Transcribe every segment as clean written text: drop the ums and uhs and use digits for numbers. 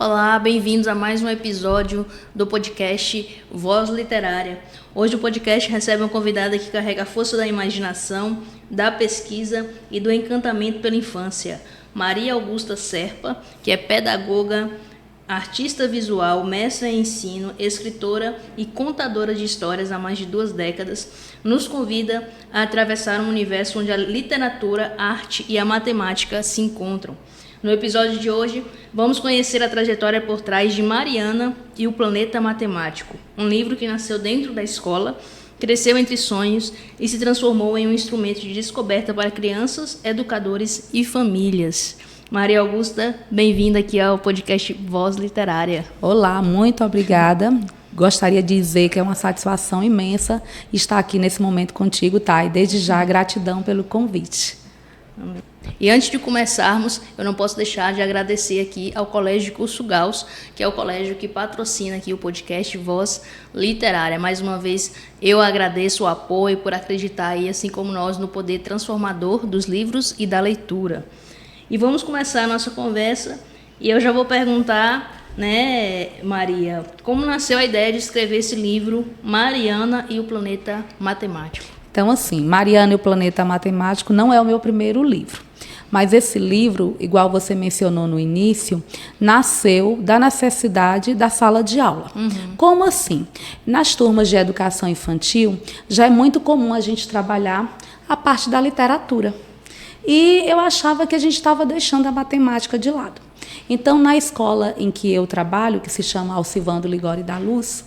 Olá, bem-vindos a mais um episódio do podcast Voz Literária. Hoje o podcast recebe uma convidada que carrega a força da imaginação, da pesquisa e do encantamento pela infância. Maria Augusta Serpa, que é pedagoga, artista visual, mestra em ensino, escritora e contadora de histórias há mais de 2 décadas, nos convida a atravessar um universo onde a literatura, a arte e a matemática se encontram. No episódio de hoje, vamos conhecer a trajetória por trás de Mariana e o Planeta Matemático, um livro que nasceu dentro da escola, cresceu entre sonhos e se transformou em um instrumento de descoberta para crianças, educadores e famílias. Maria Augusta, bem-vinda aqui ao podcast Voz Literária. Olá, muito obrigada. Gostaria de dizer que é uma satisfação imensa estar aqui nesse momento contigo, tá? E desde já, gratidão pelo convite. E antes de começarmos, eu não posso deixar de agradecer aqui ao Colégio Curso Gauss, que é o colégio que patrocina aqui o podcast Voz Literária. Mais uma vez, eu agradeço o apoio por acreditar aí, assim como nós, no poder transformador dos livros e da leitura. E vamos começar a nossa conversa, e eu já vou perguntar, Maria, como nasceu a ideia de escrever esse livro, Mariana e o Planeta Matemático? Então, assim, Mariana e o Planeta Matemático não é o meu primeiro livro. Mas esse livro, igual você mencionou no início, nasceu da necessidade da sala de aula. Como assim? Nas turmas de educação infantil, já é muito comum a gente trabalhar a parte da literatura. E eu achava que a gente estava deixando a matemática de lado. Então, na escola em que eu trabalho, que se chama Alcivando Ligori da Luz,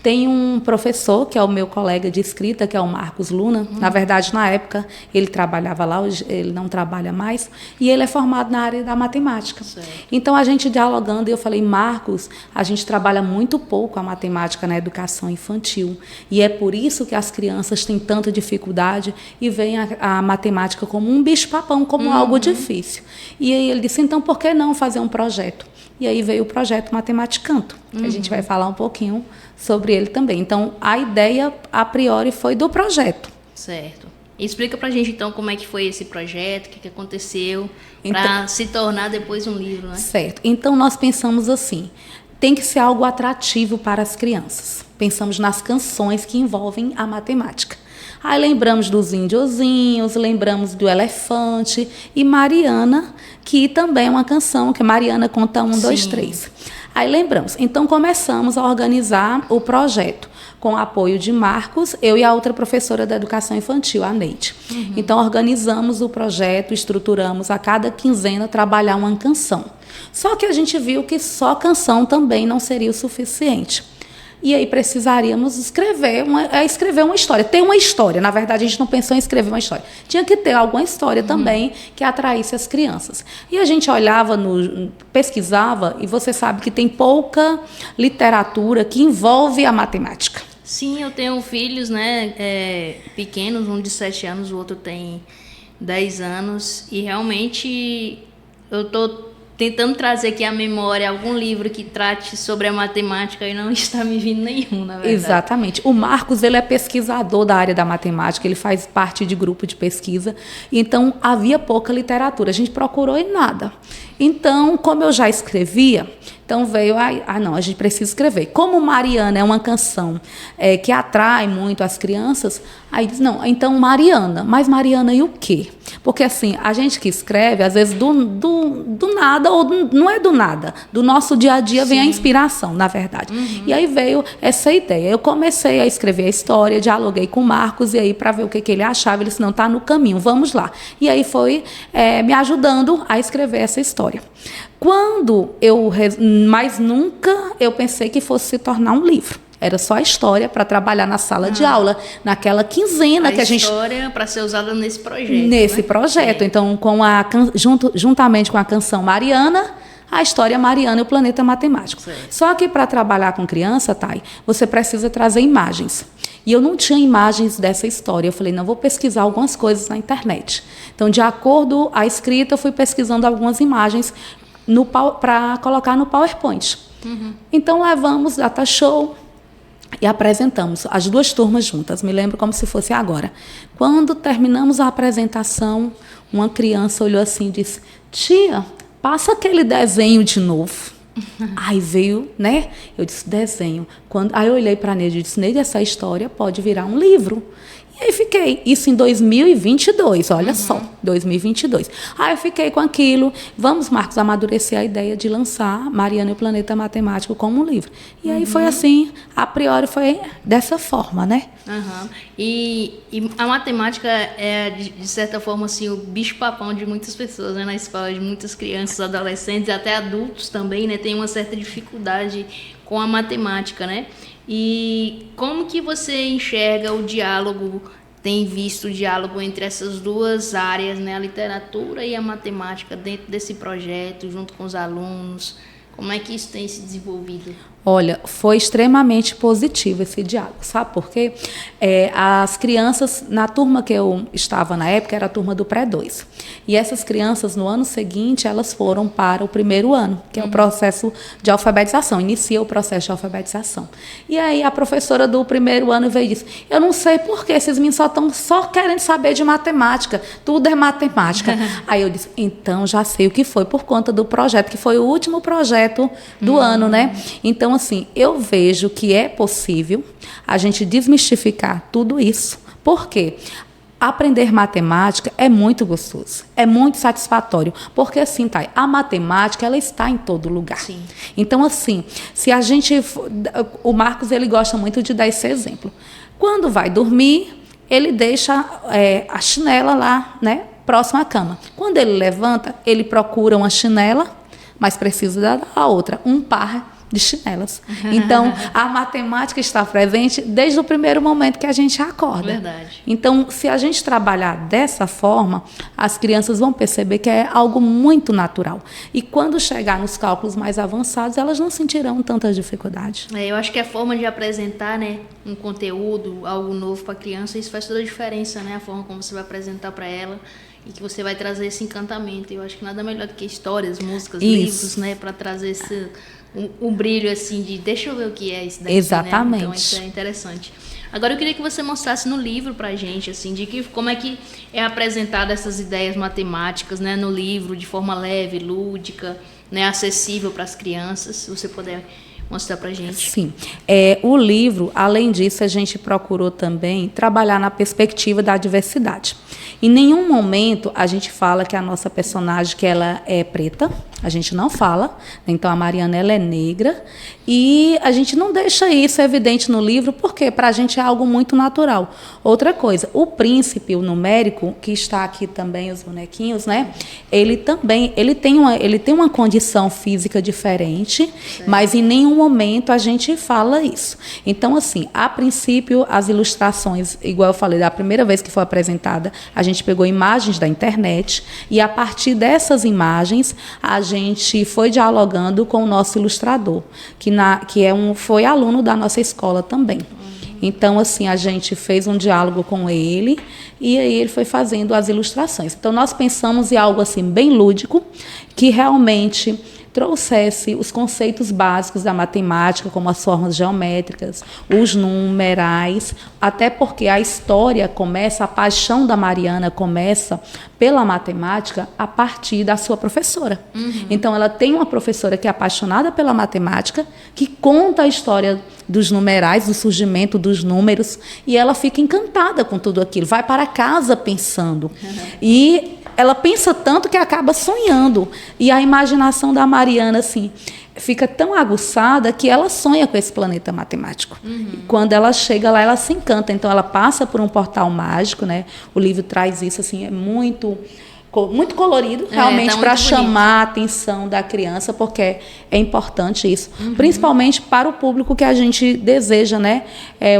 tem um professor, que é o meu colega de escrita, que é o Marcos Luna. Na verdade, na época, ele trabalhava lá, hoje ele não trabalha mais, e ele é formado na área da matemática. Certo. Então, a gente dialogando, eu falei, Marcos, a gente trabalha muito pouco a matemática na educação infantil, e é por isso que as crianças têm tanta dificuldade e veem a matemática como um bicho-papão, como algo difícil. E aí ele disse, então, por que não fazer um projeto? E aí veio o projeto Matematicanto, que a gente vai falar um pouquinho sobre ele também. Então, a ideia, a priori, foi do projeto. Certo. Explica pra gente, então, como é que foi esse projeto, o que aconteceu, para se tornar depois um livro, né? Certo. Então, nós pensamos assim, tem que ser algo atrativo para as crianças. Pensamos nas canções que envolvem a matemática. Aí lembramos dos índiozinhos, lembramos do elefante e Mariana, que também é uma canção, que Mariana conta 1, 2, 3. Aí lembramos. Então começamos a organizar o projeto com o apoio de Marcos, eu e a outra professora da educação infantil, a Neide. Então organizamos o projeto, estruturamos a cada quinzena trabalhar uma canção. Só que a gente viu que só canção também não seria o suficiente. E aí precisaríamos escrever uma história. Ter uma história. Na verdade, a gente não pensou em escrever uma história. Tinha que ter alguma história também que atraísse as crianças. E a gente olhava, pesquisava, e você sabe que tem pouca literatura que envolve a matemática. Sim, eu tenho filhos, pequenos, um de 7 anos, o outro tem 10 anos. E realmente eu estou tentando trazer aqui à memória algum livro que trate sobre a matemática e não está me vindo nenhum, na verdade. Exatamente. O Marcos, ele é pesquisador da área da matemática, ele faz parte de grupo de pesquisa, então havia pouca literatura, a gente procurou e nada. Então, como eu já escrevia, então veio, a gente precisa escrever. Como Mariana é uma canção que atrai muito as crianças, aí diz, não, então Mariana, mas Mariana e o quê? Porque assim, a gente que escreve, às vezes do nada, ou não é do nada, do nosso dia a dia vem a inspiração, na verdade. E aí veio essa ideia. Eu comecei a escrever a história, dialoguei com o Marcos, e aí para ver o que ele achava, ele disse, não, está no caminho, vamos lá. E aí foi me ajudando a escrever essa história. Mas nunca eu pensei que fosse se tornar um livro. Era só a história para trabalhar na sala de aula, naquela quinzena que a gente... A história para ser usada nesse projeto. Nesse projeto. Então, juntamente com a canção Mariana, a história Mariana e o Planeta Matemático. Certo. Só que para trabalhar com criança, Thay, você precisa trazer imagens. E eu não tinha imagens dessa história. Eu falei, não, vou pesquisar algumas coisas na internet. Então, de acordo com a escrita, eu fui pesquisando algumas imagens para colocar no PowerPoint. Então, levamos data show e apresentamos as 2 turmas juntas. Me lembro como se fosse agora. Quando terminamos a apresentação, uma criança olhou assim e disse, tia, passa aquele desenho de novo. Aí veio, né? Eu disse, desenho. Aí eu olhei para a Neide e disse, Neide, essa história pode virar um livro. E aí fiquei, isso em 2022, olha só, 2022. Aí eu fiquei com aquilo, vamos, Marcos, amadurecer a ideia de lançar Mariana e o Planeta Matemático como um livro. E aí foi assim, a priori foi dessa forma, né? E a matemática é, de certa forma, assim, o bicho-papão de muitas pessoas, né, na escola, de muitas crianças, adolescentes, até adultos também, né, tem uma certa dificuldade com a matemática, né? E como que você enxerga o diálogo, tem visto o diálogo entre essas duas áreas, né, a literatura e a matemática, dentro desse projeto, junto com os alunos? Como é que isso tem se desenvolvido? Olha, foi extremamente positivo esse diálogo, sabe por quê? As crianças, na turma que eu estava na época, era a turma do pré-2. E essas crianças, no ano seguinte, elas foram para o primeiro ano, que é o processo de alfabetização, inicia o processo de alfabetização. E aí a professora do primeiro ano veio e disse, eu não sei por que esses meninos só estão querendo saber de matemática, tudo é matemática. Aí eu disse, então já sei o que foi, por conta do projeto, que foi o último projeto do ano, né? Então, assim, eu vejo que é possível a gente desmistificar tudo isso. Por quê? Aprender matemática é muito gostoso, é muito satisfatório, porque assim, Thay, a matemática ela está em todo lugar. Sim. Então, assim, se a gente, o Marcos ele gosta muito de dar esse exemplo. Quando vai dormir, ele deixa a chinela lá, né, próximo à cama. Quando ele levanta, ele procura uma chinela, mas precisa da outra, um par de chinelas. Então, a matemática está presente desde o primeiro momento que a gente acorda. Verdade. Então, se a gente trabalhar dessa forma, as crianças vão perceber que é algo muito natural. E quando chegar nos cálculos mais avançados, elas não sentirão tanta dificuldade. Eu acho que a forma de apresentar, né, um conteúdo, algo novo para a criança, isso faz toda a diferença, né? A forma como você vai apresentar para ela e que você vai trazer esse encantamento. Eu acho que nada melhor do que histórias, músicas, livros, né, para trazer esse um brilho assim de deixa eu ver o que é isso daqui. Exatamente. Né? Então isso é interessante. Agora eu queria que você mostrasse no livro pra gente assim de que como é que é apresentada essas ideias matemáticas, né, no livro de forma leve, lúdica, né, acessível para as crianças. Se você puder mostrar pra gente. Sim. O livro, além disso, a gente procurou também trabalhar na perspectiva da diversidade. Em nenhum momento a gente fala que a nossa personagem que ela é preta, a gente não fala. Então a Mariana ela é negra e a gente não deixa isso evidente no livro porque para a gente é algo muito natural. Outra coisa, o príncipe, o numérico que está aqui também os bonequinhos, né? Ele tem uma condição física diferente, mas em nenhum momento a gente fala isso. Então assim, a princípio as ilustrações, igual eu falei, da primeira vez que foi apresentada, a gente pegou imagens da internet e a partir dessas imagens a gente foi dialogando com o nosso ilustrador, foi aluno da nossa escola também. Então, assim, a gente fez um diálogo com ele e aí ele foi fazendo as ilustrações. Então, nós pensamos em algo assim bem lúdico, que realmente trouxesse os conceitos básicos da matemática, como as formas geométricas, os numerais, até porque a história começa, a paixão da Mariana começa pela matemática a partir da sua professora. Então, ela tem uma professora que é apaixonada pela matemática, que conta a história dos numerais, do surgimento dos números, e ela fica encantada com tudo aquilo, vai para casa pensando. E ela pensa tanto que acaba sonhando. E a imaginação da Mariana, assim, fica tão aguçada que ela sonha com esse planeta matemático. E quando ela chega lá, ela se encanta. Então, ela passa por um portal mágico, né? O livro traz isso, assim, é muito colorido, realmente, para chamar a atenção da criança, porque é importante isso. Principalmente para o público que a gente deseja, né?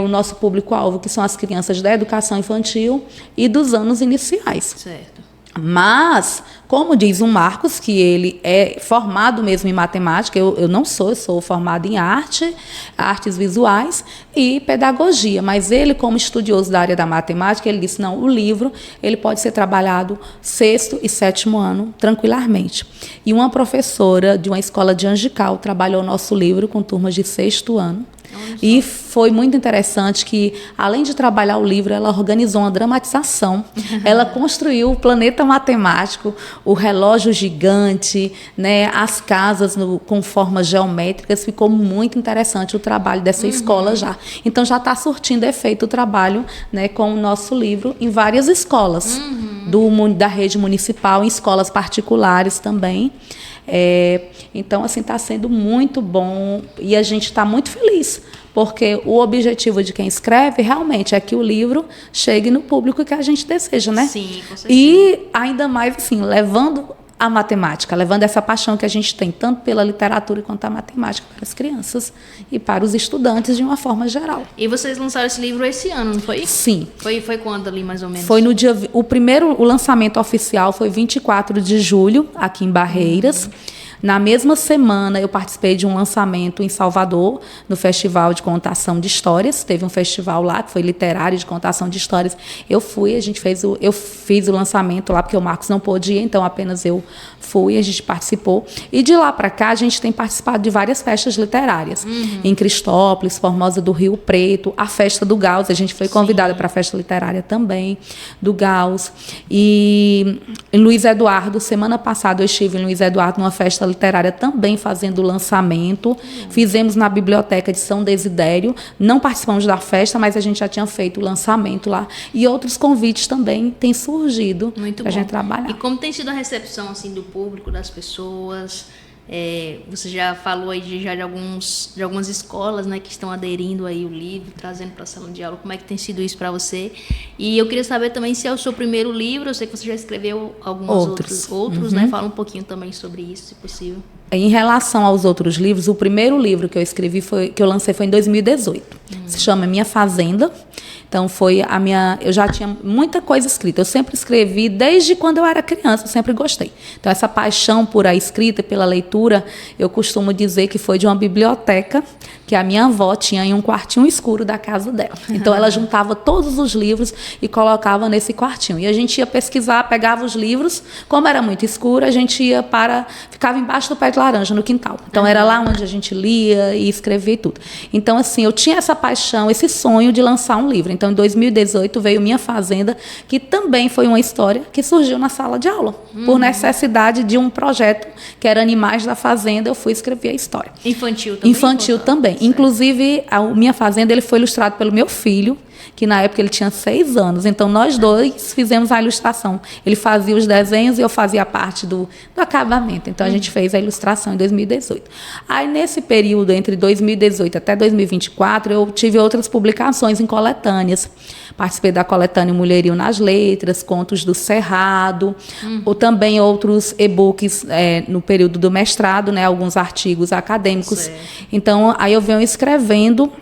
O nosso público-alvo, que são as crianças da educação infantil e dos anos iniciais. Certo. Mas, como diz o Marcos, que ele é formado mesmo em matemática, eu não sou, eu sou formada em artes visuais e pedagogia, mas ele, como estudioso da área da matemática, ele disse, não, o livro ele pode ser trabalhado 6º e 7º ano, tranquilamente. E uma professora de uma escola de Angical trabalhou o nosso livro com turmas de 6º ano. E foi muito interessante que, além de trabalhar o livro, ela organizou uma dramatização. Ela construiu o planeta matemático, o relógio gigante, né, as casas com formas geométricas. Ficou muito interessante o trabalho dessa escola já. Então, já está surtindo efeito o trabalho, né, com o nosso livro em várias escolas da rede municipal, em escolas particulares também. Então, assim, está sendo muito bom e a gente está muito feliz, porque o objetivo de quem escreve realmente é que o livro chegue no público que a gente deseja, né? Sim, com certeza. E ainda mais, assim, levando a matemática, levando essa paixão que a gente tem, tanto pela literatura quanto a matemática, para as crianças e para os estudantes de uma forma geral. E vocês lançaram esse livro esse ano, não foi? Sim. Foi quando ali, mais ou menos? Foi no dia... O lançamento oficial foi 24 de julho, aqui em Barreiras. Na mesma semana, eu participei de um lançamento em Salvador, no Festival de Contação de Histórias. Teve um festival lá, que foi literário de contação de histórias. Eu fiz o lançamento lá, porque o Marcos não pôde ir, então apenas eu fui, a gente participou. E de lá para cá, a gente tem participado de várias festas literárias. Em Cristópolis, Formosa do Rio Preto, a Festa do Gauss. A gente foi convidada para a festa literária também, do Gauss. E em Luiz Eduardo, semana passada, eu estive em Luiz Eduardo, numa festa literária também fazendo o lançamento. Fizemos na Biblioteca de São Desidério. Não participamos da festa, mas a gente já tinha feito o lançamento lá. E outros convites também têm surgido para a gente trabalhar. E como tem sido a recepção assim, do público, das pessoas? Você já falou aí de algumas escolas, né, que estão aderindo aí o livro, trazendo para a sala de aula. Como é que tem sido isso para você? E eu queria saber também se é o seu primeiro livro. Eu sei que você já escreveu alguns outros, né? Fala um pouquinho também sobre isso, se possível. Em relação aos outros livros, o primeiro livro que eu escrevi que eu lancei foi em 2018. Se chama Minha Fazenda. Então eu já tinha muita coisa escrita. Eu sempre escrevi desde quando eu era criança, eu sempre gostei. Então essa paixão por a escrita e pela leitura, eu costumo dizer que foi de uma biblioteca que a minha avó tinha em um quartinho escuro da casa dela. Então ela juntava todos os livros e colocava nesse quartinho. E a gente ia pesquisar, pegava os livros, como era muito escuro, a gente ficava embaixo do pé de laranja no quintal. Então era lá onde a gente lia e escrevia e tudo. Então assim, eu tinha essa paixão, esse sonho de lançar um livro. Então, em 2018, veio Minha Fazenda, que também foi uma história que surgiu na sala de aula. Por necessidade de um projeto que era Animais da Fazenda, eu fui escrever a história. Infantil também? Infantil também. Certo. Inclusive, a Minha Fazenda ele foi ilustrado pelo meu filho, que na época ele tinha 6 anos. Então, nós dois fizemos a ilustração. Ele fazia os desenhos e eu fazia a parte do acabamento. Então, a gente fez a ilustração em 2018. Aí, nesse período, entre 2018 até 2024, eu tive outras publicações em coletâneas. Participei da coletânea Mulherio nas Letras, Contos do Cerrado, ou também outros e-books no período do mestrado, né, alguns artigos acadêmicos. Certo. Então, aí eu venho escrevendo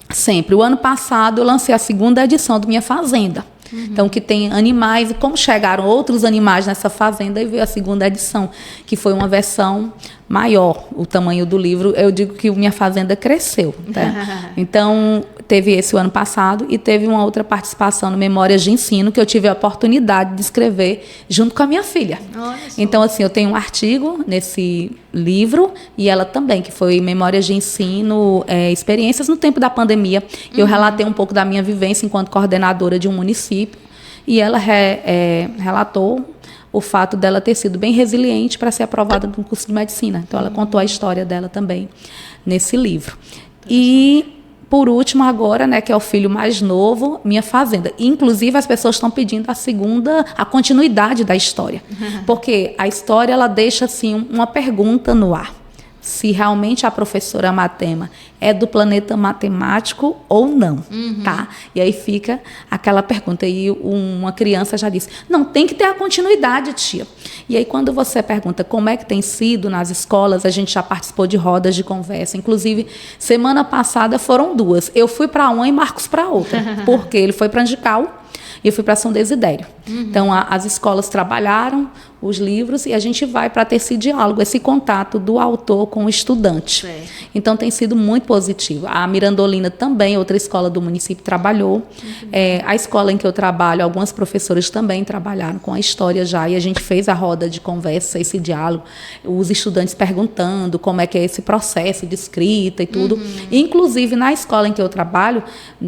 sempre. O ano passado eu lancei a 2ª edição do Minha Fazenda. Então, que tem animais, e como chegaram outros animais nessa fazenda, aí veio a 2ª edição, que foi uma versão maior, o tamanho do livro. Eu digo que o Minha Fazenda cresceu. Tá? Então, teve esse o ano passado e teve uma outra participação no Memórias de Ensino, que eu tive a oportunidade de escrever junto com a minha filha. Então, assim, eu tenho um artigo nesse livro e ela também, que foi Memórias de Ensino, experiências no tempo da pandemia. Eu relatei um pouco da minha vivência enquanto coordenadora de um município e ela relatou o fato dela ter sido bem resiliente para ser aprovada no curso de medicina. Então, ela contou a história dela também nesse livro. E, por último, agora, né, que é o filho mais novo, Minha Fazenda. Inclusive, as pessoas estão pedindo a continuidade da história. Porque a história ela deixa assim, uma pergunta no ar. Se realmente a professora Matema é do planeta matemático ou não, tá? E aí fica aquela pergunta. E uma criança já disse, não, tem que ter a continuidade, tia. E aí quando você pergunta como é que tem sido nas escolas, a gente já participou de rodas de conversa. Inclusive, semana passada foram 2. Eu fui para uma e Marcos para outra. Porque ele foi para Angical e eu fui para São Desidério. Então, as escolas trabalharam, os livros e a gente vai para ter esse diálogo, esse contato do autor com o estudante. Então, tem sido muito positivo. A Mirandolina também, outra escola do município, trabalhou. A escola em que eu trabalho, algumas professoras também trabalharam com a história já, e a gente fez a roda de conversa, esse diálogo, os estudantes perguntando como é que é esse processo de escrita e tudo. Inclusive, na escola em que eu trabalho,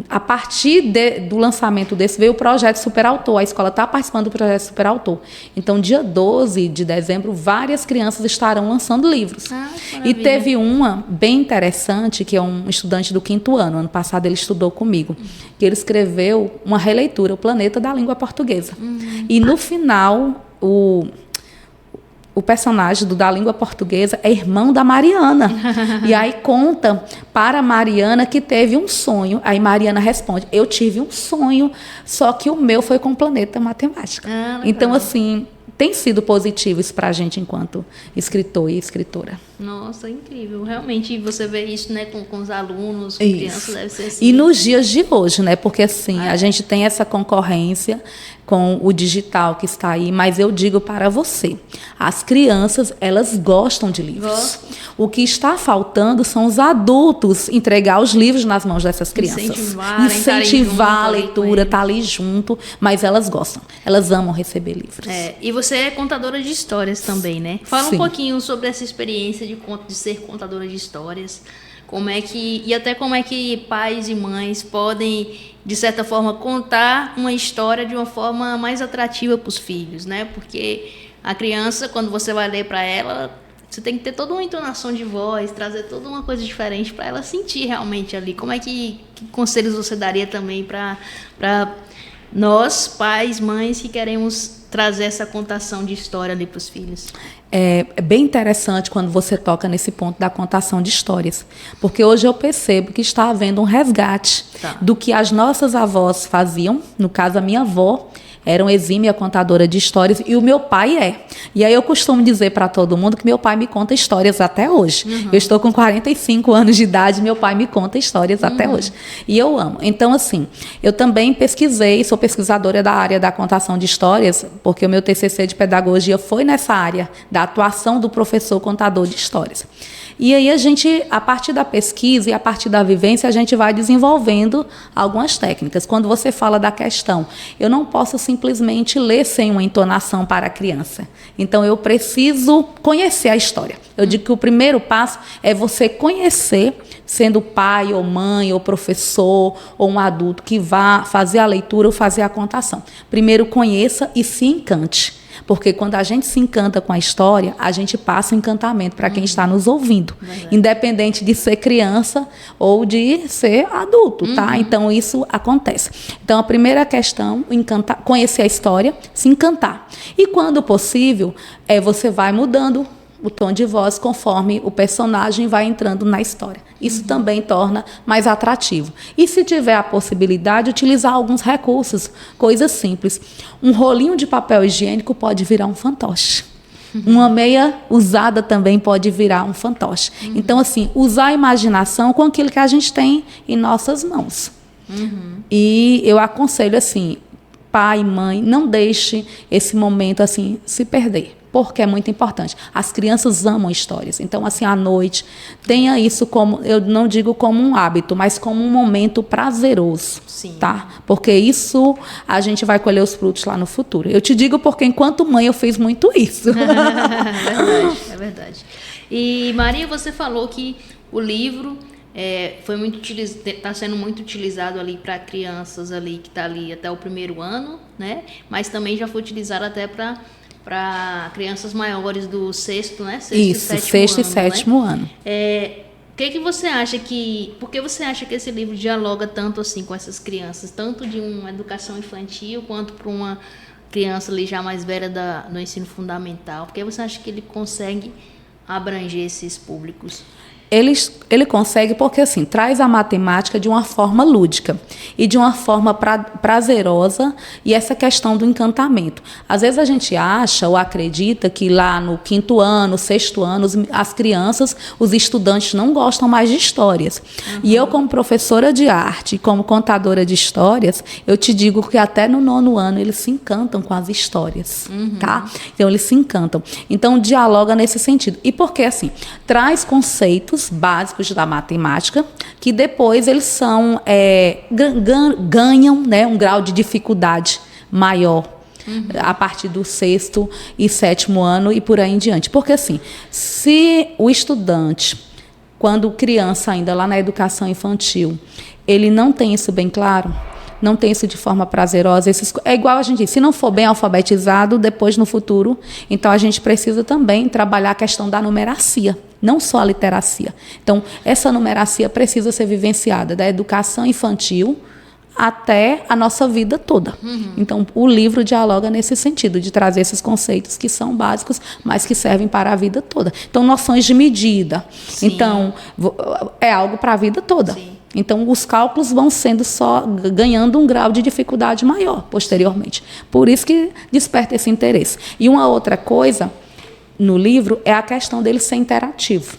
a partir do lançamento desse, veio o projeto Superautor. A escola está participando do projeto Superautor. Então, dia 12 de dezembro, várias crianças estarão lançando livros. E teve uma bem interessante, que é um estudante do 5º ano. Ano passado ele estudou comigo. Que ele escreveu uma releitura, O Planeta da Língua Portuguesa. E no final, o personagem da língua portuguesa é irmão da Mariana. E aí conta para a Mariana que teve um sonho. Aí Mariana responde, eu tive um sonho, só que o meu foi com o planeta matemática. Então, assim, tem sido positivo isso para a gente enquanto escritor e escritora. Nossa, incrível. Realmente, você vê isso, né, com os alunos, com crianças, deve ser assim. E nos dias de hoje, né, porque assim, a gente tem essa concorrência com o digital que está aí, mas eu digo para você, as crianças, elas gostam de livros. O que está faltando são os adultos entregar os livros nas mãos dessas crianças. Incentivar a leitura, estar ali junto, mas elas gostam, elas amam receber livros. E você é contadora de histórias também, né? Fala um pouquinho sobre essa experiência de ser contadora de histórias, e até como é que pais e mães podem, de certa forma, contar uma história de uma forma mais atrativa para os filhos, né? Porque a criança, quando você vai ler para ela, você tem que ter toda uma entonação de voz, trazer toda uma coisa diferente para ela sentir realmente ali. Como é que conselhos você daria também para nós, pais, mães, que queremos trazer essa contação de história ali para os filhos? É bem interessante quando você toca nesse ponto da contação de histórias, porque hoje eu percebo que está havendo um resgate do que as nossas avós faziam. No caso, a minha avó era uma exímia contadora de histórias e o meu pai é. E aí eu costumo dizer para todo mundo que meu pai me conta histórias até hoje. Eu estou com 45 anos de idade, meu pai me conta histórias até hoje. E eu amo. Então, assim, eu também pesquisei, sou pesquisadora da área da contação de histórias, porque o meu TCC de pedagogia foi nessa área da atuação do professor contador de histórias. E aí a partir da pesquisa e a partir da vivência, a gente vai desenvolvendo algumas técnicas. Quando você fala da questão, eu não posso simplesmente ler sem uma entonação para a criança. Então, eu preciso conhecer a história. Eu digo que o primeiro passo é você conhecer, sendo pai ou mãe ou professor ou um adulto que vá fazer a leitura ou fazer a contação. Primeiro, conheça e se encante. Porque quando a gente se encanta com a história, a gente passa o encantamento para quem está nos ouvindo. Independente de ser criança ou de ser adulto, tá? Então, isso acontece. Então, a primeira questão, conhecer a história, se encantar. E, quando possível, você vai mudando o tom de voz conforme o personagem vai entrando na história. Isso também torna mais atrativo. E se tiver a possibilidade, utilizar alguns recursos, coisas simples. Um rolinho de papel higiênico pode virar um fantoche. Uma meia usada também pode virar um fantoche. Então, assim, usar a imaginação com aquilo que a gente tem em nossas mãos. E eu aconselho, assim, pai, mãe, não deixe esse momento assim se perder. Porque é muito importante. As crianças amam histórias. Então, assim, à noite, tenha isso como, eu não digo como um hábito, mas como um momento prazeroso. Sim. Tá? Porque isso a gente vai colher os frutos lá no futuro. Eu te digo porque, enquanto mãe, eu fiz muito isso. É verdade. E, Maria, você falou que o livro está sendo muito utilizado ali para crianças ali que está ali até o 1º ano, né? Mas também já foi utilizado até para crianças maiores do 6º, né? Isso, 6º e 7º ano. Que você acha por que você acha que esse livro dialoga tanto assim com essas crianças, tanto de uma educação infantil quanto para uma criança ali já mais velha do ensino fundamental? Por que você acha que ele consegue abranger esses públicos? Ele consegue porque, assim, traz a matemática de uma forma lúdica e de uma forma prazerosa, e essa questão do encantamento. Às vezes a gente acha ou acredita que lá no 5º ano, 6º ano, as crianças, os estudantes não gostam mais de histórias. E eu, como professora de arte, como contadora de histórias, eu te digo que até no 9º ano eles se encantam com as histórias, tá? Então, eles se encantam. Então, dialoga nesse sentido. E porque, assim, traz conceitos básicos da matemática que depois eles são, ganham, né, um grau de dificuldade maior a partir do 6º e 7º ano e por aí em diante. Porque, assim, se o estudante, quando criança ainda lá na educação infantil, ele não tem isso bem claro, não tem isso de forma prazerosa, é igual a gente diz, se não for bem alfabetizado, depois no futuro, então a gente precisa também trabalhar a questão da numeracia, não só a literacia. Então, essa numeracia precisa ser vivenciada da educação infantil até a nossa vida toda. Então, o livro dialoga nesse sentido, de trazer esses conceitos que são básicos, mas que servem para a vida toda. Então, noções de medida. Sim. Então, é algo para a vida toda. Sim. Então, os cálculos vão sendo só ganhando um grau de dificuldade maior posteriormente. Por isso que desperta esse interesse. E uma outra coisa no livro é a questão dele ser interativo.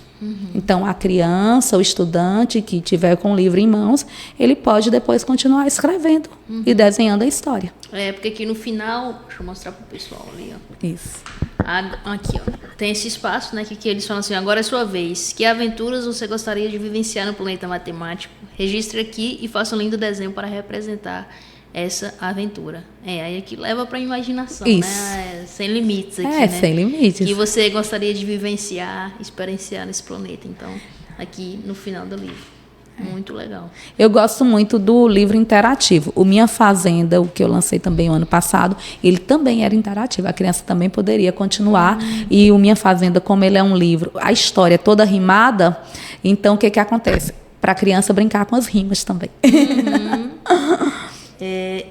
Então, a criança, o estudante que tiver com o livro em mãos, ele pode depois continuar escrevendo e desenhando a história. Porque aqui no final, deixa eu mostrar para o pessoal ali, ó. Isso. Aqui, ó. Tem esse espaço, né, que eles falam assim: agora é sua vez. Que aventuras você gostaria de vivenciar no planeta matemático? Registre aqui e faça um lindo desenho para representar essa aventura. Aí aqui leva para a imaginação, isso, né? Sem limites aqui, né? Sem limites. Que você gostaria de vivenciar, experienciar nesse planeta. Então, aqui no final do livro. Muito legal. Eu gosto muito do livro interativo. O Minha Fazenda, o que eu lancei também o ano passado, ele também era interativo. A criança também poderia continuar. E o Minha Fazenda, como ele é um livro, a história é toda rimada, então o que acontece? Para a criança brincar com as rimas também.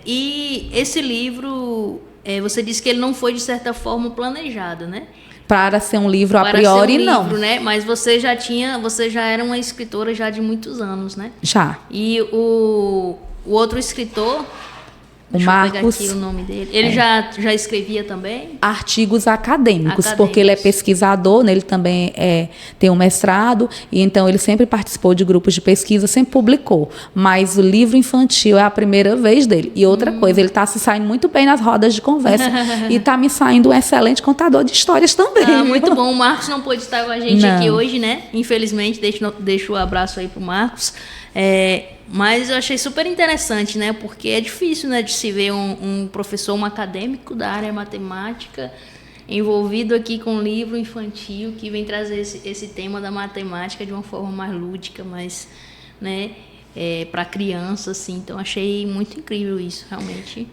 E esse livro, você disse que ele não foi, de certa forma, planejado, né? Para ser um livro, a priori, não. Né? Mas você já era uma escritora já de muitos anos, né? Já. E o outro escritor, o Marcos, eu pegar aqui o nome dele. Ele já escrevia também? Artigos acadêmicos, porque ele é pesquisador, né? Ele também tem um mestrado, e então ele sempre participou de grupos de pesquisa, sempre publicou. Mas o livro infantil é a primeira vez dele. E outra coisa, ele está se saindo muito bem nas rodas de conversa e está me saindo um excelente contador de histórias também. Muito bom. O Marcos não pôde estar com a gente aqui hoje, né? Infelizmente, deixo o abraço aí para o Marcos. Mas eu achei super interessante, né? Porque é difícil, né, de se ver um professor, um acadêmico da área matemática envolvido aqui com um livro infantil que vem trazer esse tema da matemática de uma forma mais lúdica, mais, né, para criança, assim. Então, achei muito incrível isso, realmente.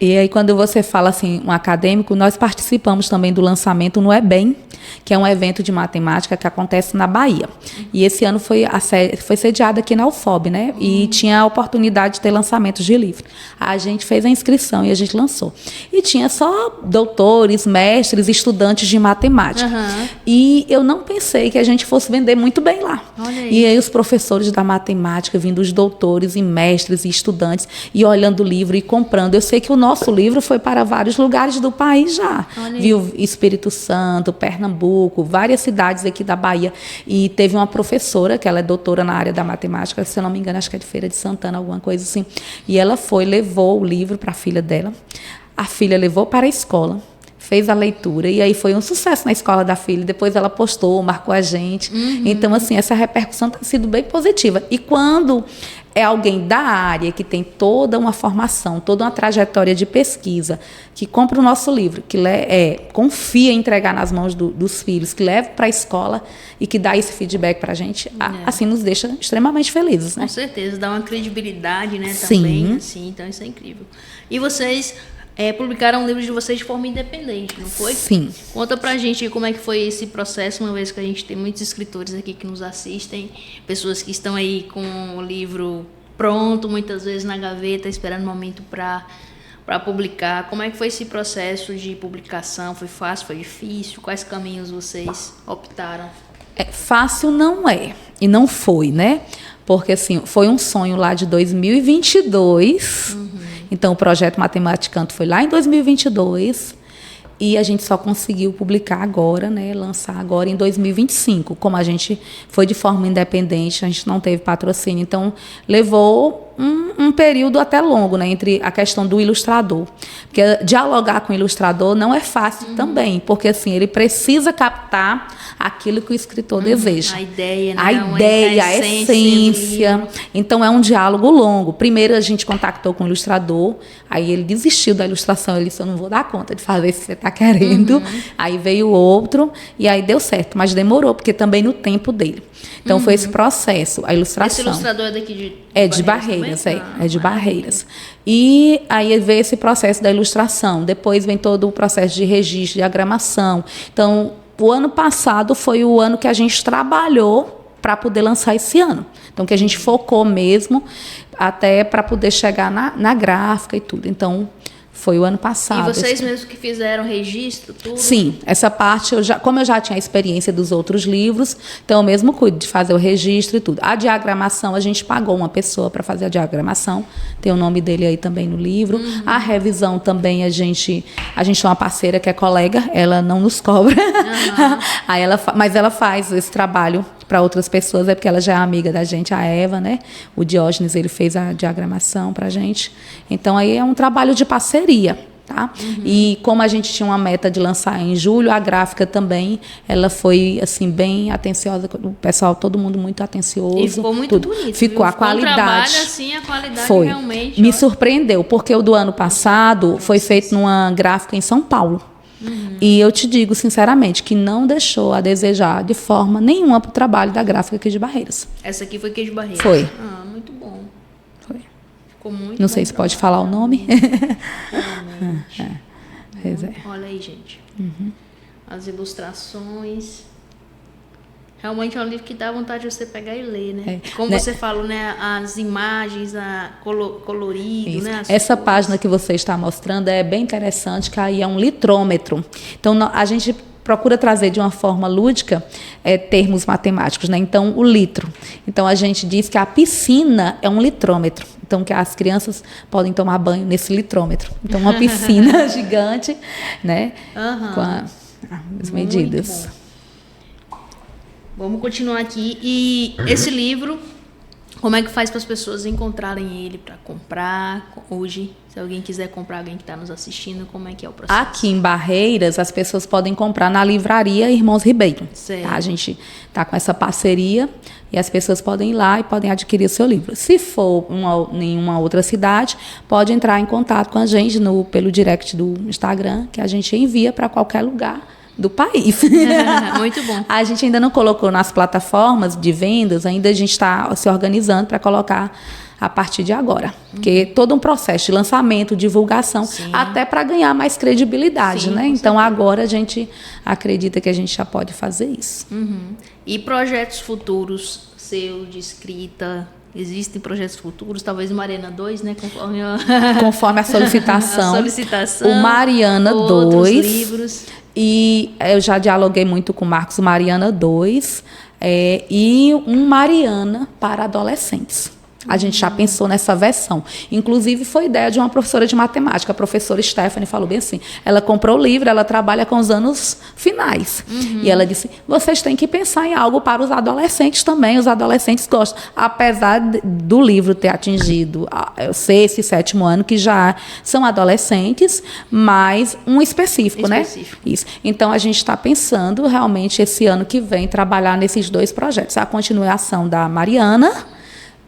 E aí, quando você fala assim, um acadêmico, nós participamos também do lançamento no EBEM, que é um evento de matemática que acontece na Bahia. E esse ano foi sediado aqui na UFOB, né? E tinha a oportunidade de ter lançamentos de livro. A gente fez a inscrição e a gente lançou. E tinha só doutores, mestres, estudantes de matemática. E eu não pensei que a gente fosse vender muito bem lá. E aí os professores da matemática, vindo os doutores e mestres e estudantes, e olhando o livro e comprando. Eu sei que o nosso livro foi para vários lugares do país já. Viu Espírito Santo, Pernambuco, várias cidades aqui da Bahia. E teve uma professora, que ela é doutora na área da matemática, se eu não me engano, acho que é de Feira de Santana, alguma coisa assim. E ela levou o livro para a filha dela. A filha levou para a escola, fez a leitura, e aí foi um sucesso na escola da filha. Depois ela postou, marcou a gente. Então, assim, essa repercussão tem sido bem positiva. E quando é alguém da área que tem toda uma formação, toda uma trajetória de pesquisa, que compra o nosso livro, que confia em entregar nas mãos dos filhos, que leva para a escola e que dá esse feedback para a gente, assim, nos deixa extremamente felizes, né? Com certeza, dá uma credibilidade, né, Sim. também, assim, então isso é incrível. E vocês publicaram um livro de vocês de forma independente, não foi? Sim. Conta pra gente como é que foi esse processo, uma vez que a gente tem muitos escritores aqui que nos assistem, pessoas que estão aí com o livro pronto, muitas vezes na gaveta, esperando o momento para publicar. Como é que foi esse processo de publicação? Foi fácil, foi difícil? Quais caminhos vocês optaram? Fácil não é, e não foi, né? Porque, assim, foi um sonho lá de 2022. Então, o projeto Matematicando foi lá em 2022. E a gente só conseguiu publicar agora, né, lançar agora em 2025. Como a gente foi de forma independente, a gente não teve patrocínio. Então, levou um período até longo, né, entre a questão do ilustrador. Porque dialogar com o ilustrador não é fácil também, porque assim, ele precisa captar aquilo que o escritor deseja. A ideia, né? A ideia, a essência. Então, é um diálogo longo. Primeiro, a gente contactou com o ilustrador, aí ele desistiu da ilustração, ele disse, eu não vou dar conta de fazer isso que você está querendo. Aí veio outro, e aí deu certo, mas demorou, porque também no tempo dele. Então, foi esse processo, a ilustração. Esse ilustrador é daqui de Barreiras, é de Barreiras. E aí veio esse processo da ilustração, depois vem todo o processo de registro, de diagramação. Então, o ano passado foi o ano que a gente trabalhou para poder lançar esse ano. Então, que a gente focou mesmo até para poder chegar na gráfica e tudo. Então, foi o ano passado. E vocês mesmos que fizeram registro, tudo? Sim, essa parte, como eu já tinha a experiência dos outros livros, então eu mesmo cuido de fazer o registro e tudo. A diagramação, a gente pagou uma pessoa para fazer a diagramação, tem o nome dele aí também no livro. A revisão também, a gente tem uma parceira que é colega, ela não nos cobra, aí mas ela faz esse trabalho para outras pessoas, é porque ela já é amiga da gente, a Eva, né? O Diógenes, ele fez a diagramação para a gente. Então, aí é um trabalho de parceria, tá? E como a gente tinha uma meta de lançar em julho, a gráfica também, ela foi, assim, bem atenciosa, o pessoal, todo mundo muito atencioso. E ficou muito bonito. Ficou, a qualidade. Um trabalho, assim, a qualidade foi. Realmente... Me surpreendeu, porque o do ano passado foi feito numa gráfica em São Paulo. E eu te digo, sinceramente, que não deixou a desejar de forma nenhuma para o trabalho da gráfica aqui de Barreiras. Essa aqui foi aqui de Barreiras? Foi. Muito bom. Foi. Ficou muito Não sei se pode falar o nome. Realmente. Pois é. Olha aí, gente. As ilustrações. Realmente é um livro que dá vontade de você pegar e ler, né? Como você falou, né? As imagens, colorido, né? Essa página que você está mostrando é bem interessante, que aí é um litrômetro. Então, a gente procura trazer de uma forma lúdica termos matemáticos, né? Então, o litro. Então, a gente diz que a piscina é um litrômetro. Então, que as crianças podem tomar banho nesse litrômetro. Então, uma piscina gigante, né? Com as medidas. Vamos continuar aqui. E esse livro, como é que faz para as pessoas encontrarem ele para comprar hoje? Se alguém quiser comprar, alguém que está nos assistindo, como é que é o processo? Aqui em Barreiras, as pessoas podem comprar na livraria Irmãos Ribeiro. Tá? A gente está com essa parceria e as pessoas podem ir lá e podem adquirir o seu livro. Se for em uma outra cidade, pode entrar em contato com a gente pelo direct do Instagram, que a gente envia para qualquer lugar do país. Muito bom. A gente ainda não colocou nas plataformas de vendas, ainda a gente está se organizando para colocar a partir de agora. Porque todo um processo de lançamento, divulgação, até para ganhar mais credibilidade, né? Então, agora a gente acredita que a gente já pode fazer isso. E projetos futuros seu de escrita? Existem projetos futuros, talvez Mariana 2, né? Conforme a solicitação. A solicitação. O Mariana 2. Outros livros. E eu já dialoguei muito com o Marcos Mariana 2 e um Mariana para adolescentes. A gente já pensou nessa versão. Inclusive, foi ideia de uma professora de matemática. A professora Stephanie falou bem assim, ela comprou o livro, ela trabalha com os anos finais. E ela disse, vocês têm que pensar em algo para os adolescentes também. Os adolescentes gostam. Apesar do livro ter atingido o sexto e sétimo ano, que já são adolescentes, mas um específico, né? Isso. Então, a gente está pensando, realmente, esse ano que vem, trabalhar nesses dois projetos. A continuação da Mariana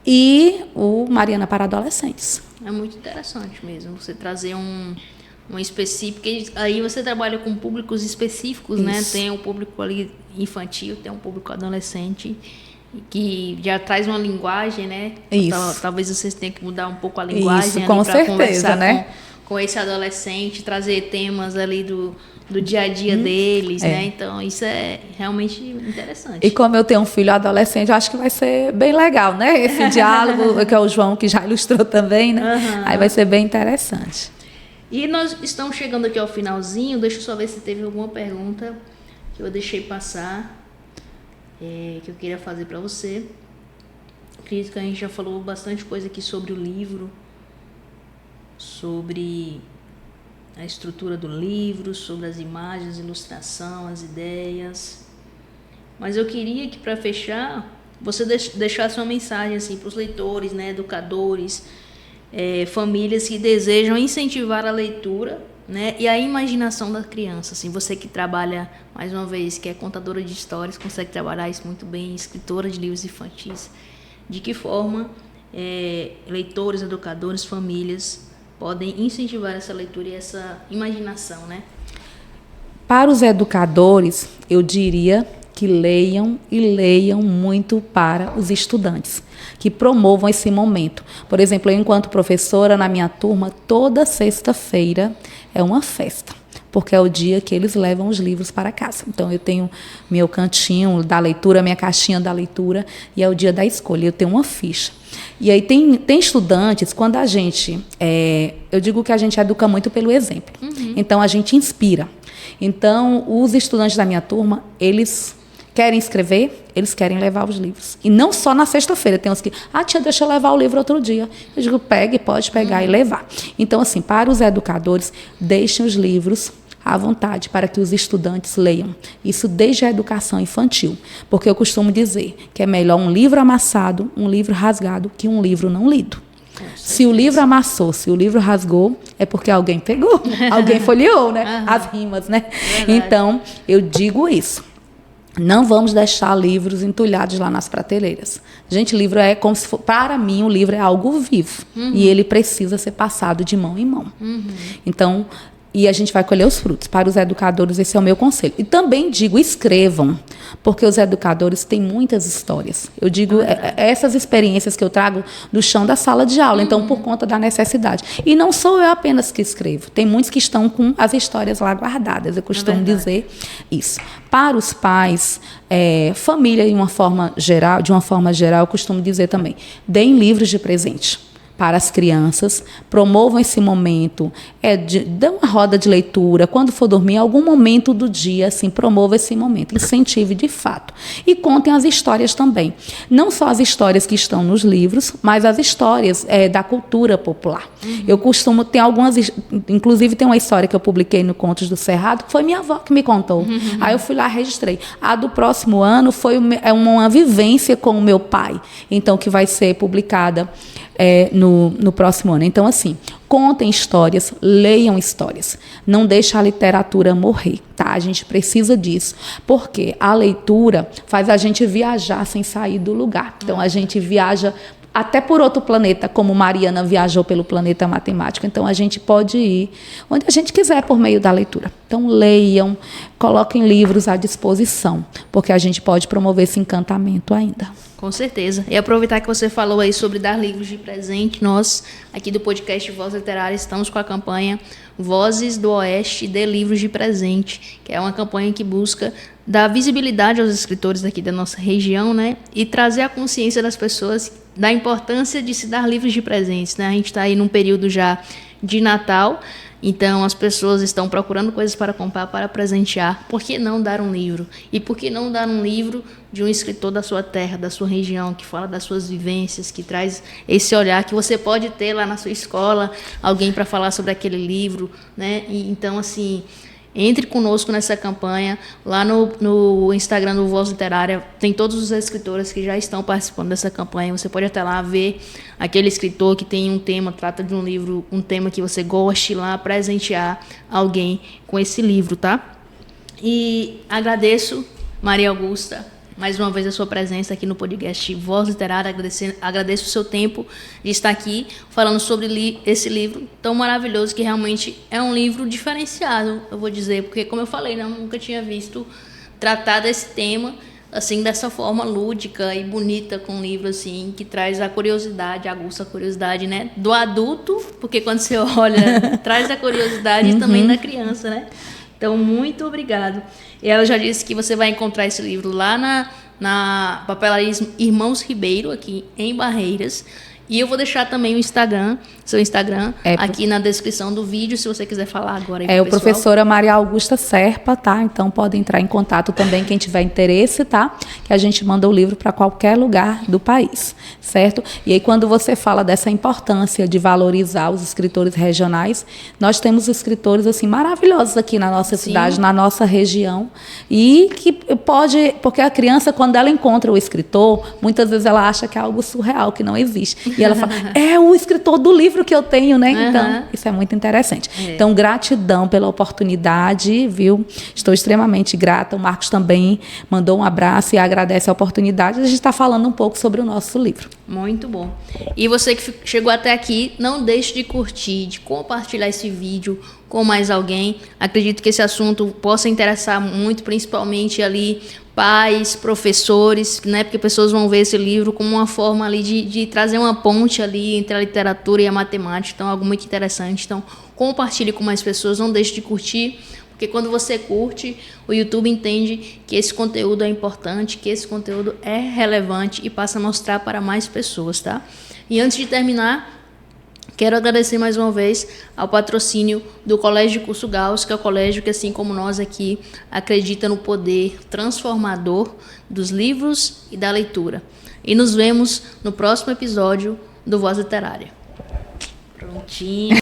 e o Mariana para adolescentes. É muito interessante mesmo, você trazer um específico, aí você trabalha com públicos específicos, né? Tem um público ali infantil, tem um público adolescente, que já traz uma linguagem, né? Isso. Talvez vocês tenham que mudar um pouco a linguagem. Isso, com certeza, né? Com esse adolescente, trazer temas ali do dia a dia deles, né? Então, isso é realmente interessante. E como eu tenho um filho adolescente, eu acho que vai ser bem legal, né? Esse diálogo, que é o João, que já ilustrou também, né? Aí vai ser bem interessante. E nós estamos chegando aqui ao finalzinho. Deixa eu só ver se teve alguma pergunta que eu deixei passar. que eu queria fazer para você. Acredito que a gente já falou bastante coisa aqui sobre o livro, sobre a estrutura do livro, sobre as imagens, ilustração, as ideias. Mas eu queria que, para fechar, você deixasse uma mensagem assim, para os leitores, né, educadores, famílias que desejam incentivar a leitura, né, e a imaginação da criança. Assim, você que trabalha, mais uma vez, que é contadora de histórias, consegue trabalhar isso muito bem, escritora de livros infantis. De que forma leitores, educadores, famílias podem incentivar essa leitura e essa imaginação, né? Para os educadores, eu diria que leiam e leiam muito para os estudantes, que promovam esse momento. Por exemplo, eu, enquanto professora, na minha turma, toda sexta-feira é uma festa, porque é o dia que eles levam os livros para casa. Então, eu tenho meu cantinho da leitura, minha caixinha da leitura, e é o dia da escolha. Eu tenho uma ficha. E aí tem estudantes, quando a gente... eu digo que a gente educa muito pelo exemplo. Então, a gente inspira. Então, os estudantes da minha turma, eles querem escrever, eles querem levar os livros. E não só na sexta-feira. Tem uns que, tia, deixa eu levar o livro outro dia. Eu digo, pegue, pode pegar e levar. Então, assim, para os educadores, deixem os livros à vontade para que os estudantes leiam. Isso desde a educação infantil. Porque eu costumo dizer que é melhor um livro amassado, um livro rasgado, que um livro não lido. Se o livro amassou, se o livro rasgou, é porque alguém pegou, alguém folheou, né? As rimas, né? Verdade. Então, eu digo isso. Não vamos deixar livros entulhados lá nas prateleiras. Gente, livro é como se for... Para mim, o livro é algo vivo. E ele precisa ser passado de mão em mão. Então... E a gente vai colher os frutos. Para os educadores, esse é o meu conselho. E também digo, escrevam, porque os educadores têm muitas histórias. Eu digo, essas experiências que eu trago do chão da sala de aula, então, por conta da necessidade. E não sou eu apenas que escrevo. Tem muitos que estão com as histórias lá guardadas. Eu costumo dizer isso. Para os pais, família, de uma forma geral, eu costumo dizer também, deem livros de presente para as crianças, promovam esse momento, dão uma roda de leitura, quando for dormir, em algum momento do dia, assim, promova esse momento, incentive de fato. E contem as histórias também. Não só as histórias que estão nos livros, mas as histórias da cultura popular. Eu costumo ter algumas, inclusive tem uma história que eu publiquei no Contos do Cerrado, que foi minha avó que me contou. Aí eu fui lá, registrei. A do próximo ano foi uma vivência com o meu pai, então, que vai ser publicada no próximo ano. Então, assim, contem histórias, leiam histórias. Não deixe a literatura morrer, tá? A gente precisa disso, porque a leitura faz a gente viajar sem sair do lugar. Então, a gente viaja até por outro planeta, como Mariana viajou pelo planeta matemático. Então, a gente pode ir onde a gente quiser por meio da leitura. Então, leiam, coloquem livros à disposição, porque a gente pode promover esse encantamento ainda. Com certeza. E aproveitar que você falou aí sobre dar livros de presente, nós, aqui do podcast Voz Literária, estamos com a campanha Vozes do Oeste de Livros de Presente, que é uma campanha que busca dar visibilidade aos escritores daqui da nossa região, né? E trazer a consciência das pessoas da importância de se dar livros de presentes, né? A gente está aí num período já de Natal, então as pessoas estão procurando coisas para comprar, para presentear. Por que não dar um livro? E por que não dar um livro de um escritor da sua terra, da sua região, que fala das suas vivências, que traz esse olhar que você pode ter lá na sua escola, alguém para falar sobre aquele livro, né? E, então, assim, entre conosco nessa campanha. Lá no Instagram do Voz Literária tem todos os escritores que já estão participando dessa campanha. Você pode até lá ver aquele escritor que tem um tema, trata de um livro, um tema que você goste, lá presentear alguém com esse livro, tá? E agradeço, Maria Augusta, mais uma vez a sua presença aqui no podcast Voz Literária. Agradeço o seu tempo de estar aqui falando sobre esse livro tão maravilhoso, que realmente é um livro diferenciado, eu vou dizer, porque, como eu falei, eu nunca tinha visto tratar desse tema assim, dessa forma lúdica e bonita, com um livro assim, que traz a curiosidade, aguça a curiosidade, né, do adulto, porque quando você olha, traz a curiosidade também da criança, né? Então, muito obrigado. E ela já disse que você vai encontrar esse livro lá na papelaria Irmãos Ribeiro, aqui em Barreiras. E eu vou deixar também o Instagram, seu Instagram, aqui na descrição do vídeo, se você quiser falar agora aí pro o professora Maria Augusta Serpa, tá? Então pode entrar em contato também quem tiver interesse, tá? Que a gente manda o livro para qualquer lugar do país, certo? E aí quando você fala dessa importância de valorizar os escritores regionais, nós temos escritores assim maravilhosos aqui na nossa cidade, na nossa região, e que pode, porque a criança quando ela encontra o escritor, muitas vezes ela acha que é algo surreal, que não existe. E ela fala, é o escritor do livro que eu tenho, né? Então, isso é muito interessante. Então, gratidão pela oportunidade, viu? Estou extremamente grata. O Marcos também mandou um abraço e agradece a oportunidade. A gente está falando um pouco sobre o nosso livro. Muito bom. E você que chegou até aqui, não deixe de curtir, de compartilhar esse vídeo com mais alguém. Acredito que esse assunto possa interessar muito, principalmente ali pais, professores, né? Porque pessoas vão ver esse livro como uma forma ali de trazer uma ponte ali entre a literatura e a matemática. Então, algo muito interessante. Então, compartilhe com mais pessoas, não deixe de curtir, porque quando você curte, o YouTube entende que esse conteúdo é importante, que esse conteúdo é relevante e passa a mostrar para mais pessoas, tá? E antes de terminar, quero agradecer mais uma vez ao patrocínio do Colégio Curso Gauss, que é o colégio que, assim como nós aqui, acredita no poder transformador dos livros e da leitura. E nos vemos no próximo episódio do Voz Literária. Prontinho.